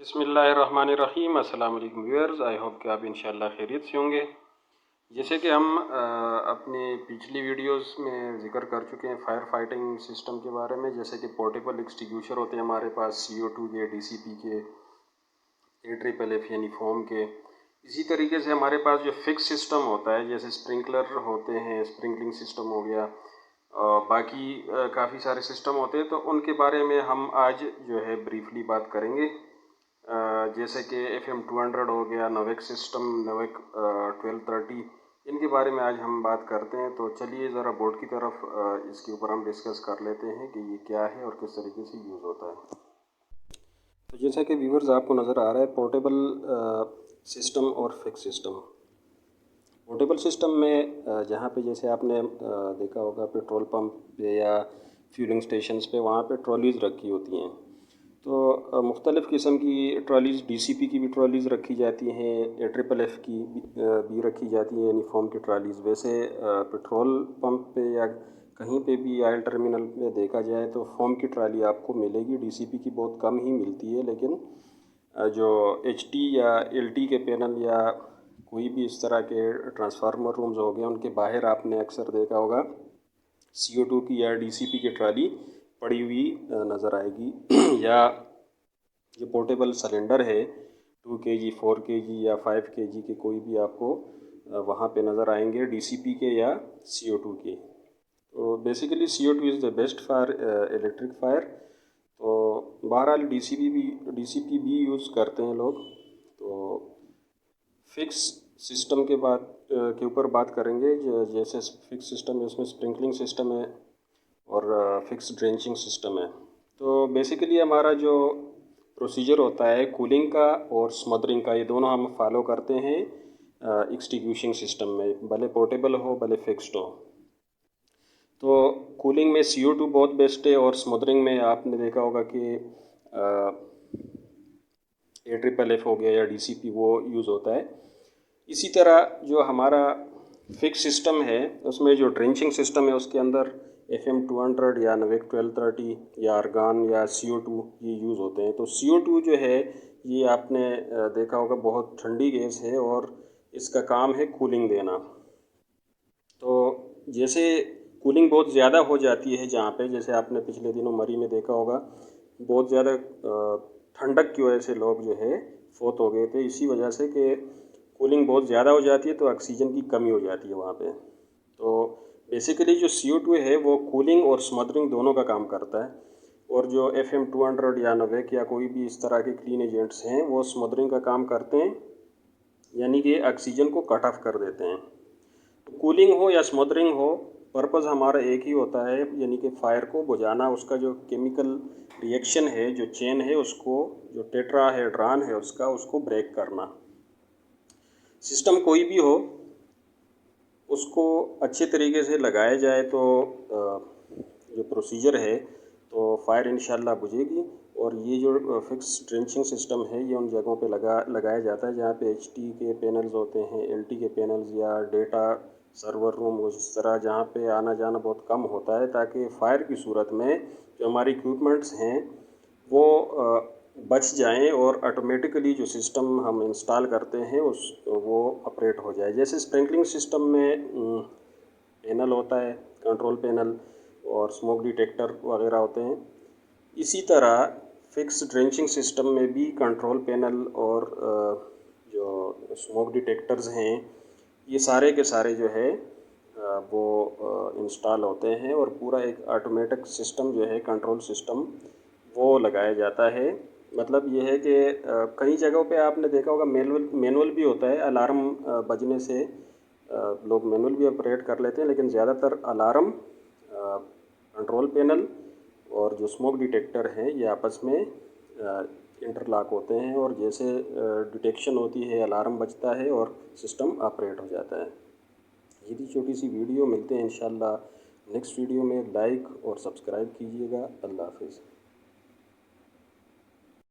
बिस्मिल्लाहिर्रहमानिर्रहीम। अस्सलाम वालेकुम व्यूअर्स, आई होप कि आप इंशाल्लाह खैरियत से होंगे। जैसे कि हम अपनी पिछली वीडियोस में ज़िक्र कर चुके हैं फायर फाइटिंग सिस्टम के बारे में, जैसे कि पोर्टेबल एक्सटिंग्विशर होते हैं हमारे पास CO2 के, DCP के, AFFF यानी फोम के। इसी तरीके से हमारे पास जो फिक्स सिस्टम होता है, जैसे स्प्रिंकलर होते हैं, स्प्रिंकलिंग सिस्टम हो गया, बाकी काफ़ी सारे सिस्टम होते हैं, तो उनके बारे में हम आज जो है ब्रीफली बात करेंगे। जैसे कि FM200 हो गया, नोवेक सिस्टम, नोवेक 1230, इनके बारे में आज हम बात करते हैं। तो चलिए ज़रा बोर्ड की तरफ इसके ऊपर हम डिस्कस कर लेते हैं कि ये क्या है और किस तरीके से यूज़ होता है। तो जैसा कि व्यूअर्स आपको नज़र आ रहा है, पोर्टेबल सिस्टम और फिक्स सिस्टम। पोर्टेबल सिस्टम में जहाँ पे जैसे आपने देखा होगा पेट्रोल पंप पे या फ्यूलिंग स्टेशंस पे, वहाँ पे ट्रॉलीज़ रखी होती हैं। तो मुख्तलिफ़ किस्म की ट्रॉलीज़, DCP की भी ट्रॉलीज़ रखी जाती हैं, AFFF की भी रखी जाती हैं, यानी फोम की ट्रॉलीज़। वैसे पेट्रोल पंप पे या कहीं पे भी ऑयल टर्मिनल पे देखा जाए तो फोम की ट्रॉली आपको मिलेगी, DCP की बहुत कम ही मिलती है। लेकिन जो HT या LT के पैनल या कोई भी इस तरह के ट्रांसफार्मर रूम्स हो गए, उनके बाहर आपने अक्सर देखा होगा CO2 की या DCP की ट्रॉली पड़ी हुई नज़र आएगी। या जो पोर्टेबल सिलेंडर है 2 kg, 4 kg या 5 kg के कोई भी आपको वहाँ पे नज़र आएंगे, DCP के या CO2 के। तो basically CO2 is the best for electric fire. तो बहरहाल DCP भी यूज़ करते हैं लोग। तो फिक्स सिस्टम के ऊपर बात करेंगे। जैसे फिक्स सिस्टम है, उसमें स्प्रिंकलिंग सिस्टम है और फिक्स ड्रेंचिंग सिस्टम है। तो बेसिकली हमारा जो प्रोसीजर होता है कूलिंग का और स्मदरिंग का, ये दोनों हम फॉलो करते हैं एक्सटिंग्विशिंग सिस्टम में, भले पोर्टेबल हो भले फिक्स्ड हो। तो कूलिंग में CO2 बहुत बेस्ट है और स्मदरिंग में आपने देखा होगा कि AFFF हो गया या DCP वो यूज़ होता है। इसी तरह जो हमारा फिक्स सिस्टम है, उसमें जो ड्रेंचिंग सिस्टम है उसके अंदर FM200 या नोवेक 1230 या आर्गन या CO2 ये यूज़ होते हैं। तो CO2 जो है ये आपने देखा होगा बहुत ठंडी गैस है और इसका काम है कूलिंग देना। तो जैसे कूलिंग बहुत ज़्यादा हो जाती है जहाँ पे, जैसे आपने पिछले दिनों मरी में देखा होगा बहुत ज़्यादा ठंडक की वजह से लोग जो है फौत हो गए थे, इसी वजह से कि कूलिंग बहुत ज़्यादा हो जाती है तो ऑक्सीजन की कमी हो जाती है वहाँ पे। तो बेसिकली जो CO2 है वो कूलिंग और स्मदरिंग दोनों का काम करता है। और जो FM200 या नोवेक या कोई भी इस तरह के क्लीन एजेंट्स हैं वो स्मदरिंग का काम करते हैं, यानी कि ऑक्सीजन को कट ऑफ कर देते हैं। तो कूलिंग हो या स्मदरिंग हो, पर्पज़ हमारा एक ही होता है, यानी कि फायर को बुझाना। उसका जो केमिकल रिएक्शन है, जो चेन है, उसको जो टेट्राहेड्रॉन है उसको ब्रेक करना। सिस्टम कोई भी हो उसको अच्छे तरीके से लगाया जाए तो जो प्रोसीजर है तो फायर इंशाल्लाह बुझेगी। और ये जो फिक्स ड्रेंचिंग सिस्टम है ये उन जगहों पे लगाया जाता है जहाँ पे HT के पैनल्स होते हैं, LT के पैनल्स या डेटा सर्वर रूम, उस तरह जहाँ पे आना जाना बहुत कम होता है, ताकि फ़ायर की सूरत में जो हमारी इक्विपमेंट्स हैं वो बच जाएं और ऑटोमेटिकली जो सिस्टम हम इंस्टॉल करते हैं वो ऑपरेट हो जाए। जैसे स्प्रिंकलिंग सिस्टम में पैनल होता है, कंट्रोल पैनल और स्मोक डिटेक्टर वगैरह होते हैं, इसी तरह फिक्स ड्रेंचिंग सिस्टम में भी कंट्रोल पैनल और जो स्मोक डिटेक्टर्स हैं ये सारे के सारे जो है वो इंस्टॉल होते हैं और पूरा एक ऑटोमेटिक सिस्टम जो है, कंट्रोल सिस्टम, वो लगाया जाता है। मतलब ये है कि कई जगहों पे आपने देखा होगा मैनुअल भी होता है। अलार्म बजने से लोग मैनुअल भी ऑपरेट कर लेते हैं, लेकिन ज़्यादातर अलार्म, कंट्रोल पैनल और जो स्मोक डिटेक्टर है ये आपस में इंटरलॉक होते हैं और जैसे डिटेक्शन होती है अलार्म बजता है और सिस्टम ऑपरेट हो जाता है। ये थी छोटी सी वीडियो। मिलते हैं इंशाल्लाह नेक्स्ट वीडियो में। लाइक और सब्सक्राइब कीजिएगा। अल्लाह हाफिज़।